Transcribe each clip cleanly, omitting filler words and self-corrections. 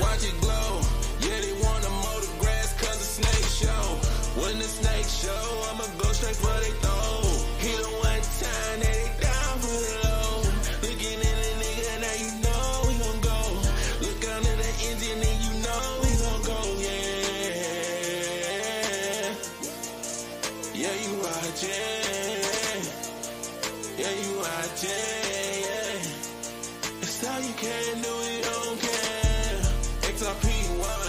watch it glow. Yeah, they wanna mow the grass cause the snake show. When the snake show, I'ma go straight for they throat. Hit them one time, then they down for the low. Looking at the nigga, now you know he gon' go. Look under the engine and you know he gon' go, yeah. Yeah, you watching. Yeah, you watching, yeah. It's all you can do, you don't care. XRP1,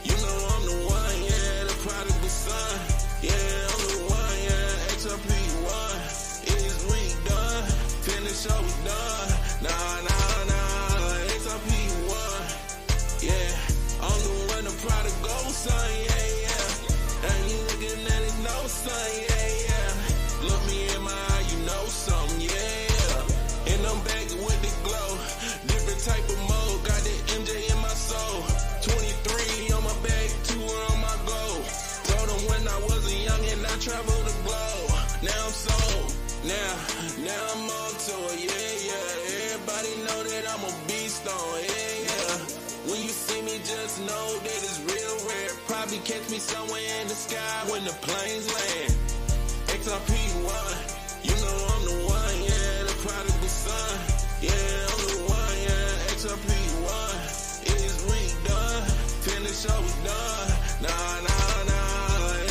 you know I'm the one, yeah. The prodigal son, yeah, I'm the one, yeah. XRP1, is we done? Finish all we done. Nah, XRP1, yeah. I'm the one, the prodigal son, yeah, yeah. And you looking at it, no son, yeah, yeah. Look me in my eye, you know something, yeah. And I'm back with the glow. Different type of mode, got the MJ in my soul. 23 on my back, 2 on my goal. Told them when I was a young and I traveled the globe. Now I'm sold, now I'm on tour, yeah, yeah. Everybody know that I'm a beast on, yeah, yeah. When you see me, just know that it's real rare. Probably catch me somewhere in the sky when the planes land. XRP1, you know I'm the one, yeah. The prodigal son, yeah, I'm the one, yeah. XRP1, is we done? Finish all we done. Nah,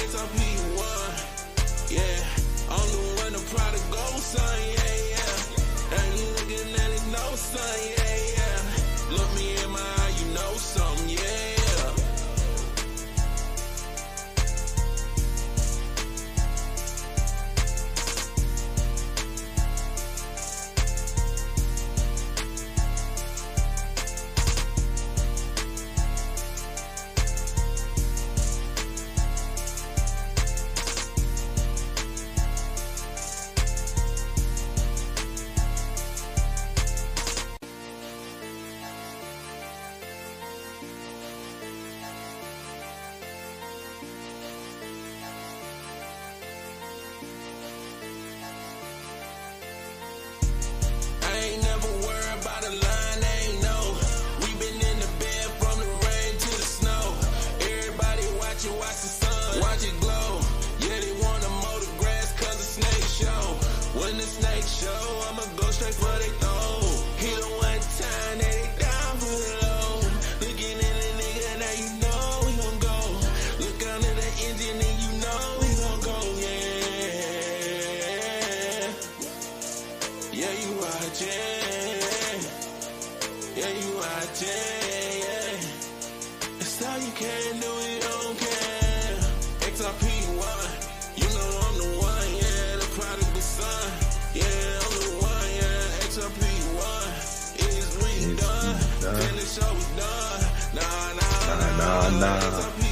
XRP1, yeah. I'm the one, the prodigal son, yeah, yeah. And you looking at it, no son, yeah, yeah. Look me in my eye, you know something, yeah.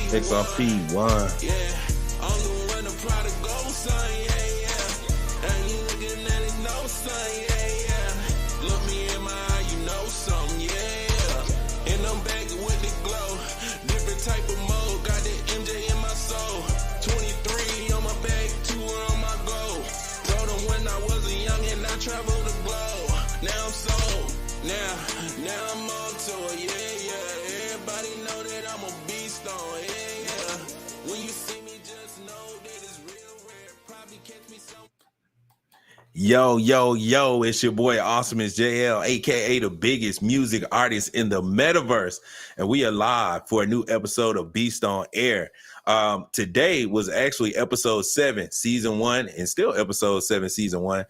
XRP1. Yeah, I'm the one, the prodigal son, yeah, yeah. And you looking at it, no son, yeah, yeah. Look me in my eye, you know something, yeah. And I'm back with the glow. Different type of mode, got the MJ in my soul. 23 on my back, 2 on my goal. Told them when I was a young and I traveled the globe. Now I'm sold, now I'm on tour, yeah, yeah. Everybody know that I'm a beast on, yeah. When you see me, just know that it's real rare. Probably catch me some. Yo, it's your boy Awesomeisjayell, aka the biggest music artist in the metaverse. And we are live for a new episode of Beast on Air. Today was actually episode 7, season 1, and still episode 7, season 1.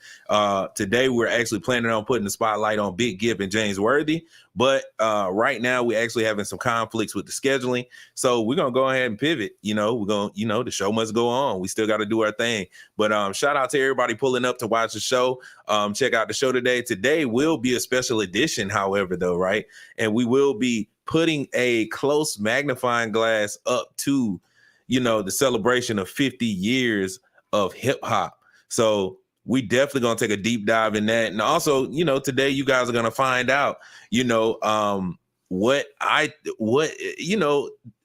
Today we're actually planning on putting the spotlight on Big Gipp and James Worthy, but right now we're actually having some conflicts with the scheduling. So we're gonna go ahead and pivot. We're gonna, the show must go on. We still got to do our thing. But shout out to everybody pulling up to watch the show. Check out the show today. Today will be a special edition, however, though, right? And we will be putting a close magnifying glass up to the celebration of 50 years of hip hop. So we definitely going to take a deep dive in that. And also, today you guys are going to find out,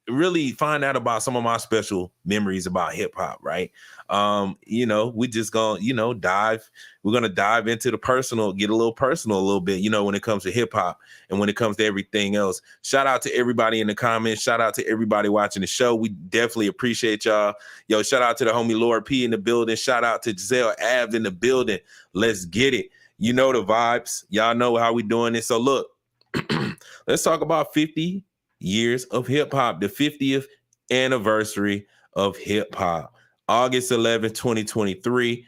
really find out about some of my special memories about hip hop, right? We just gonna, we're gonna dive into the personal, get a little personal a little bit, when it comes to hip hop and when it comes to everything else. Shout out to everybody in the comments. Shout out to everybody watching the show. We definitely appreciate y'all. Yo, shout out to the homie Lord P in the building. Shout out to Giselle Ave in the building. Let's get it. You know the vibes. Y'all know how we doing this. So look, let's talk about 50 years of hip hop, the 50th anniversary of hip hop, August 11th, 2023.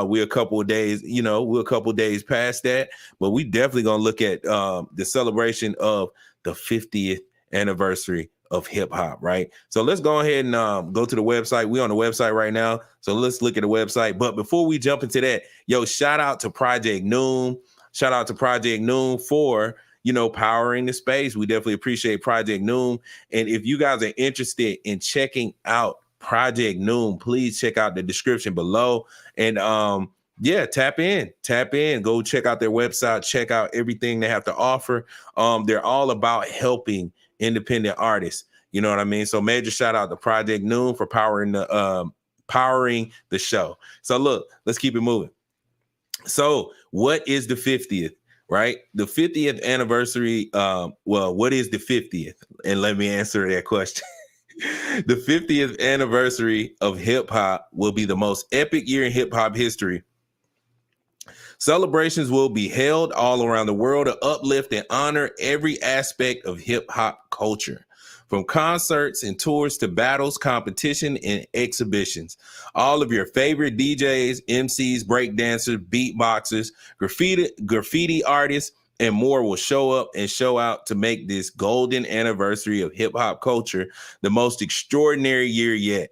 We're a couple of days, we're a couple of days past that, but we definitely gonna look at the celebration of the 50th anniversary of hip hop, right? So let's go ahead and go to the website. We're on the website right now, so let's look at the website. But before we jump into that, yo, shout out to Project Newm. Shout out to Project Newm for powering the space. We definitely appreciate Project Newm. And if you guys are interested in checking out Project Newm, please check out the description below. And tap in, go check out their website, check out everything they have to offer. They're all about helping independent artists. You know what I mean? So major shout out to Project Newm for powering the show. So look, let's keep it moving. So what is the 50th? Right? The 50th anniversary. What is the 50th? And let me answer that question. The 50th anniversary of hip hop will be the most epic year in hip hop history. Celebrations will be held all around the world to uplift and honor every aspect of hip hop culture. From concerts and tours to battles, competition, and exhibitions. All of your favorite DJs, MCs, breakdancers, beatboxers, graffiti artists, and more will show up and show out to make this golden anniversary of hip hop culture the most extraordinary year yet.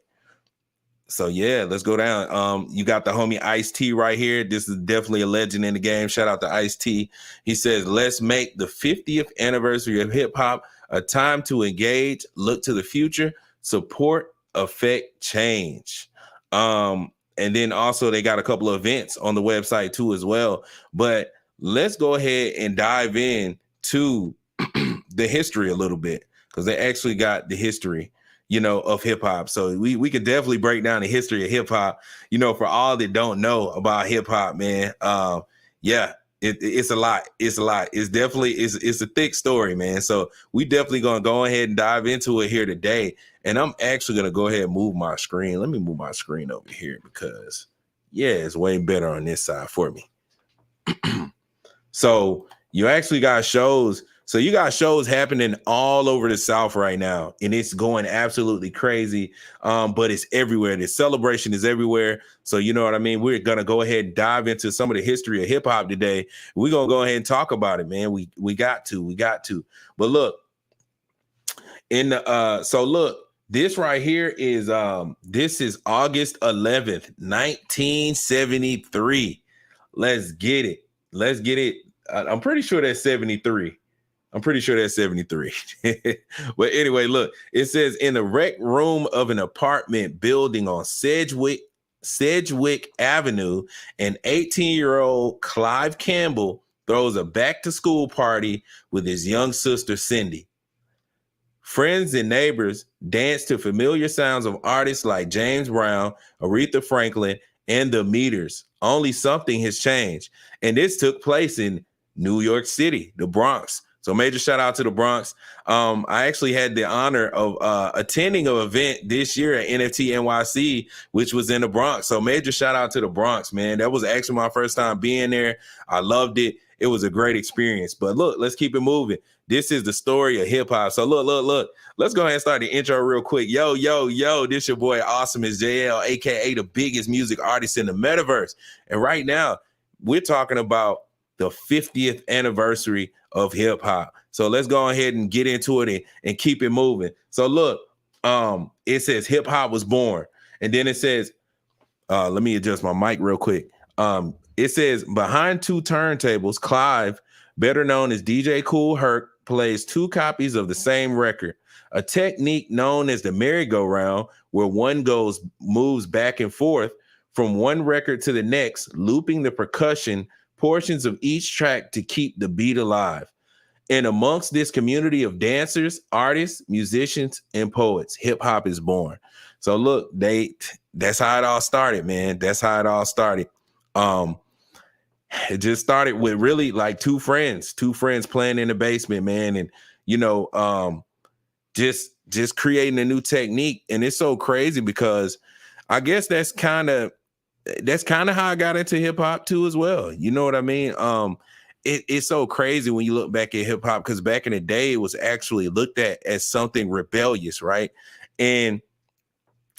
So yeah, let's go down. You got the homie Ice-T right here. This is definitely a legend in the game. Shout out to Ice-T. He says, let's make the 50th anniversary of hip hop a time to engage, look to the future, support, affect change. And then also they got a couple of events on the website too as well. But let's go ahead and dive in to the history a little bit, because they actually got the history, of hip hop. So we could definitely break down the history of hip hop, for all that don't know about hip hop, man. It's a lot. It's a lot. It's definitely it's a thick story, man. So we definitely gonna go ahead and dive into it here today. And I'm actually gonna go ahead and move my screen. Let me move my screen over here because it's way better on this side for me. So you actually got shows. So you got shows happening all over the South right now, and it's going absolutely crazy. But it's everywhere. The celebration is everywhere. So you know what I mean? We're gonna go ahead and dive into some of the history of hip hop today. We're gonna go ahead and talk about it, man. We got to. But look, this right here is this is August 11th, 1973. Let's get it. I'm pretty sure that's 73. But anyway, look, it says in the rec room of an apartment building on Sedgwick Avenue, an 18-year-old Clive Campbell throws a back-to-school party with his young sister, Cindy. Friends and neighbors dance to familiar sounds of artists like James Brown, Aretha Franklin, and the Meters. Only something has changed. And this took place in New York City, the Bronx. So major shout out to the Bronx. I actually had the honor of attending an event this year at NFT NYC, which was in the Bronx. So major shout out to the Bronx, man. That was actually my first time being there. I loved it. It was a great experience. But look, let's keep it moving. This is the story of hip hop. So look. Let's go ahead and start the intro real quick. Yo. This your boy Awesomeisjayell, aka the biggest music artist in the metaverse. And right now, we're talking about the 50th anniversary of hip hop. So let's go ahead and get into it and keep it moving. So look, it says hip hop was born. And then it says, let me adjust my mic real quick. It says behind two turntables, Clive, better known as DJ Kool Herc, plays two copies of the same record, a technique known as the merry-go-round, where one moves back and forth from one record to the next, looping the percussion portions of each track to keep the beat alive. And amongst this community of dancers, artists, musicians, and poets, hip hop is born. So look, that's how it all started, man. That's how it all started. It just started with really like two friends playing in the basement, man. And just creating a new technique. And it's so crazy because I guess that's kind of how I got into hip hop too as well. You know what I mean? It's so crazy when you look back at hip hop, because back in the day it was actually looked at as something rebellious, right? And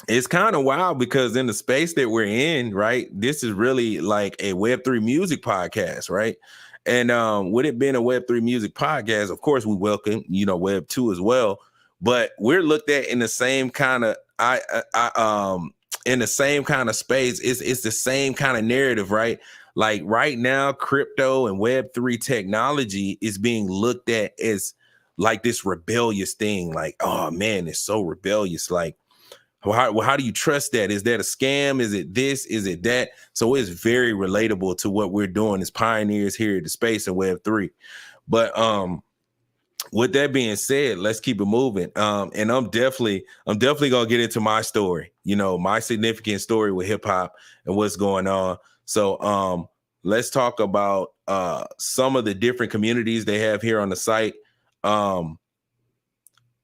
it's kind of wild because in the space that we're in, right, this is really like a Web3 music podcast, right? And with it being a Web3 music podcast, of course, we welcome, Web2 as well. But we're looked at in the same kind of in the same kind of space. It's the same kind of narrative, right? Like right now, crypto and Web3 technology is being looked at as like this rebellious thing. Like, oh man, it's so rebellious. Like, how do you trust that? Is that a scam? Is it this? Is it that? So it's very relatable to what we're doing as pioneers here at the space and Web3. But with that being said, let's keep it moving. And I'm definitely gonna get into my story, my significant story with hip hop and what's going on. So let's talk about some of the different communities they have here on the site.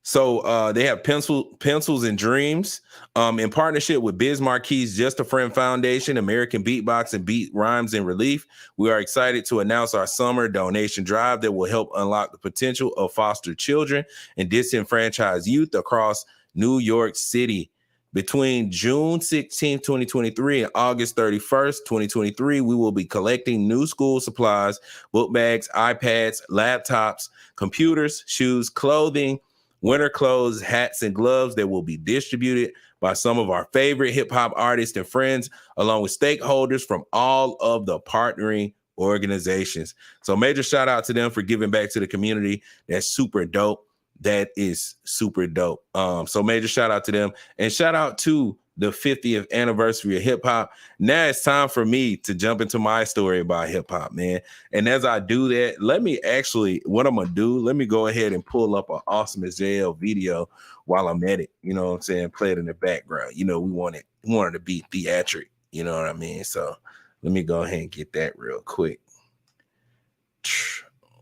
So they have Pencils and Dreams in partnership with Biz Marquis' Just a Friend Foundation, American Beatbox, and Beat Rhymes and Relief. We are excited to announce our summer donation drive that will help unlock the potential of foster children and disenfranchised youth across New York City. Between June 16, 2023 and August 31st, 2023, we will be collecting new school supplies, book bags, iPads, laptops, computers, shoes, clothing, winter clothes, hats, and gloves that will be distributed by some of our favorite hip hop artists and friends, along with stakeholders from all of the partnering organizations. So major shout out to them for giving back to the community. That's super dope. That is super dope. So major shout out to them, and shout out to the 50th anniversary of hip hop. Now it's time for me to jump into my story about hip hop, man. And as I do that, let me go ahead and pull up an Awesomeisjayell video while I'm at it. You know what I'm saying? Play it in the background. We wanted to be theatric. You know what I mean? So let me go ahead and get that real quick.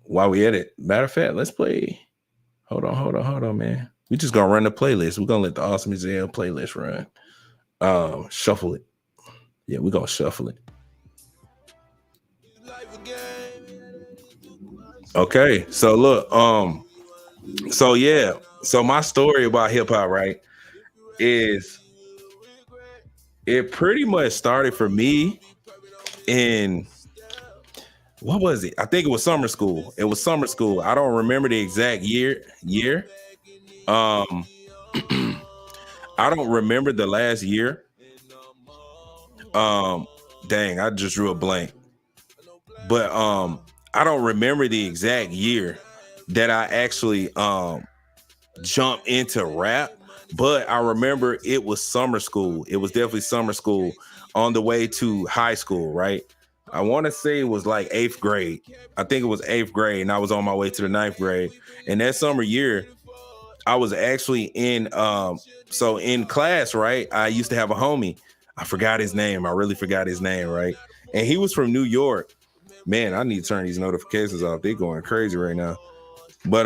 While we at it, matter of fact, let's play. Hold on, man. We just gonna run the playlist. We're gonna let the Awesomeisjayell playlist run. Shuffle it. Yeah, we're gonna shuffle it. Okay, so look, so my story about hip hop, right, is it pretty much started for me in, what was it? I think it was summer school. I don't remember the exact year. I don't remember the last year. Dang, I just drew a blank. But I don't remember the exact year that I actually jumped into rap, but I remember it was summer school. It was definitely summer school on the way to high school, right? I want to say it was like 8th grade. I think it was 8th grade, and I was on my way to the 9th grade. And that summer year, I was actually in class, right? I used to have a homie. I forgot his name. I really forgot his name, right? And he was from New York. Man, I need to turn these notifications off. They're going crazy right now. But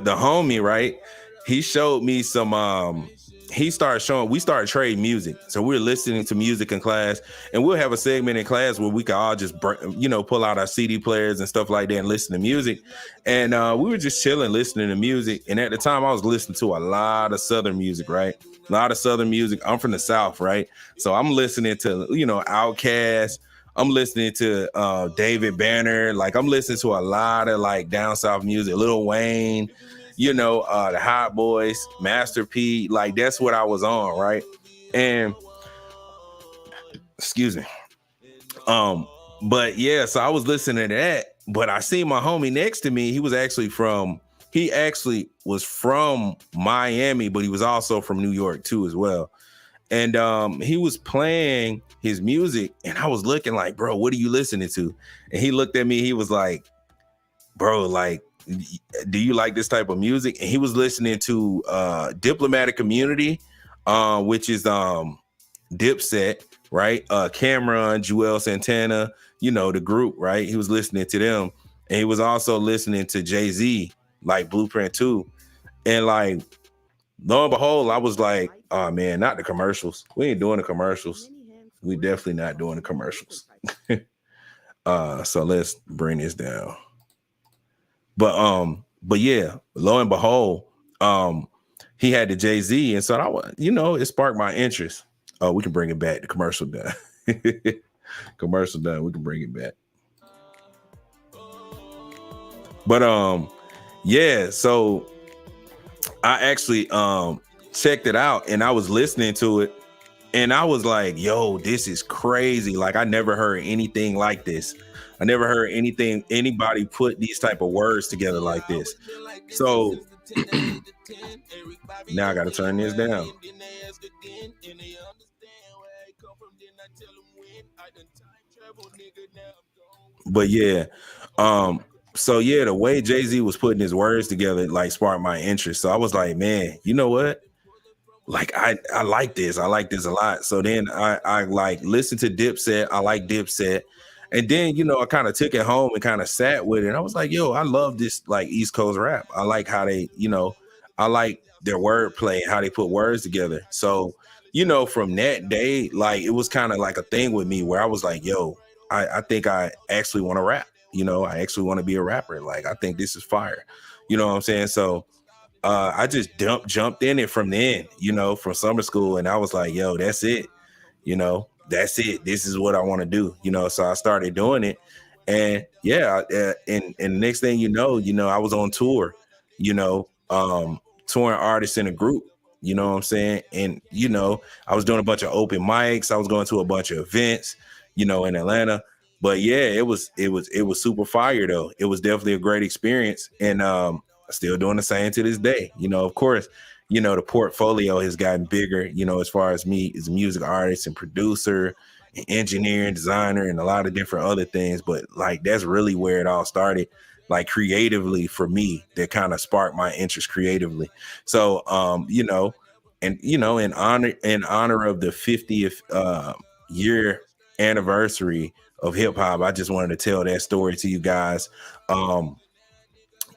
the homie, right? He showed me some we started trading music. So we were listening to music in class, and we'll have a segment in class where we could all just, pull out our CD players and stuff like that and listen to music. And we were just chilling, listening to music. And at the time I was listening to a lot of Southern music, right? A lot of Southern music. I'm from the South, right? So I'm listening to, Outkast. I'm listening to David Banner. Like, I'm listening to a lot of like down South music, Lil Wayne, the Hot Boys, Master P. Like, that's what I was on, right? And excuse me. But yeah, so I was listening to that, but I seen my homie next to me. He actually was from Miami, but he was also from New York too as well. And he was playing his music, and I was looking like, bro, what are you listening to? And he looked at me, he was like, bro, like, do you like this type of music? And he was listening to Diplomatic Community, which is Dipset, right? Cameron, Joel Santana, you know, the group, right? He was listening to them. And he was also listening to Jay-Z, like Blueprint 2. And like, lo and behold, I was like, oh man, not the commercials. We ain't doing the commercials. We definitely not doing the commercials. So let's bring this down. But yeah, lo and behold, he had the Jay-Z, and so I, you know, it sparked my interest. Oh, we can bring it back. The commercial done. Commercial done. We can bring it back. But yeah, so I actually checked it out, and I was listening to it, and I was like, yo, this is crazy. Like, I never heard anything like this. I never heard anybody put these type of words together like this. So now I got to turn this down. But yeah, so yeah, the way Jay-Z was putting his words together like sparked my interest. So I was like, man, you know what? Like I like this. I like this a lot. So then I like listened to Dipset. I like Dipset. And then, you know, I kind of took it home and kind of sat with it. And I was like, yo, I love this like East Coast rap. I like how they, you know, I like their wordplay and how they put words together. So, you know, from that day, like it was kind of like a thing with me where I was like, yo, I think I actually want to rap. You know, I actually want to be a rapper. Like, I think this is fire. You know what I'm saying? So I just jumped in it from then, you know, from summer school. And I was like, yo, that's it. You know, that's it. This is what I want to do. You know, so I started doing it. And yeah, and the next thing you know, I was on tour, you know, touring artists in a group. You know what I'm saying? And, you know, I was doing a bunch of open mics. I was going to a bunch of events, you know, in Atlanta. But yeah, it was super fire though. It was definitely a great experience. And still doing the same to this day. You know, of course, you know, the portfolio has gotten bigger, you know, as far as me as a music artist and producer and engineer and designer and a lot of different other things. But like, that's really where it all started, like creatively for me, that kind of sparked my interest creatively. So, you know, and, you know, in honor of the 50th year anniversary of hip hop, I just wanted to tell that story to you guys.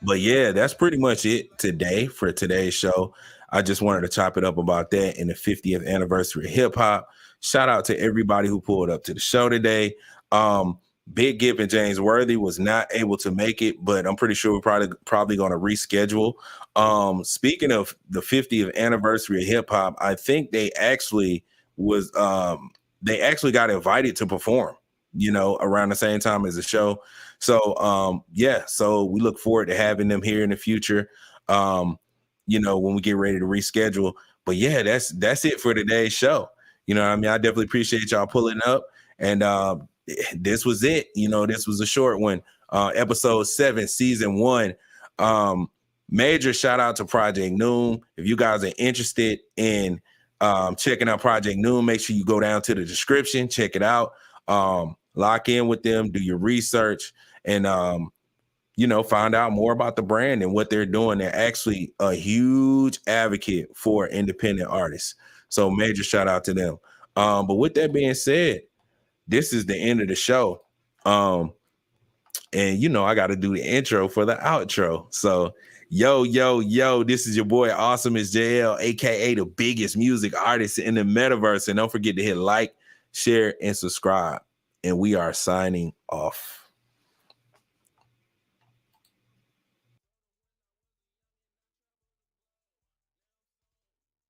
But yeah, that's pretty much it today for today's show. I just wanted to chop it up about that in the 50th anniversary of hip hop. Shout out to everybody who pulled up to the show today. Big Gipp and James Worthy was not able to make it, but I'm pretty sure we're probably going to reschedule. Speaking of the 50th anniversary of hip hop, I think they actually got invited to perform, you know, around the same time as the show. So yeah, so we look forward to having them here in the future. You know, when we get ready to reschedule. But yeah, that's it for today's show. You know what I mean? I definitely appreciate y'all pulling up. And this was it. You know, this was a short one. Episode 7, season 1. Major shout out to Project Newm. If you guys are interested in checking out Project Newm, make sure you go down to the description, check it out. Lock in with them, do your research, and you know, find out more about the brand and what they're doing. They're actually a huge advocate for independent artists. So major shout out to them. But with that being said, this is the end of the show. And you know, I got to do the intro for the outro. So yo, this is your boy Awesomeisjayell, aka the biggest music artist in the metaverse. And don't forget to hit like, share, and subscribe. And we are signing off.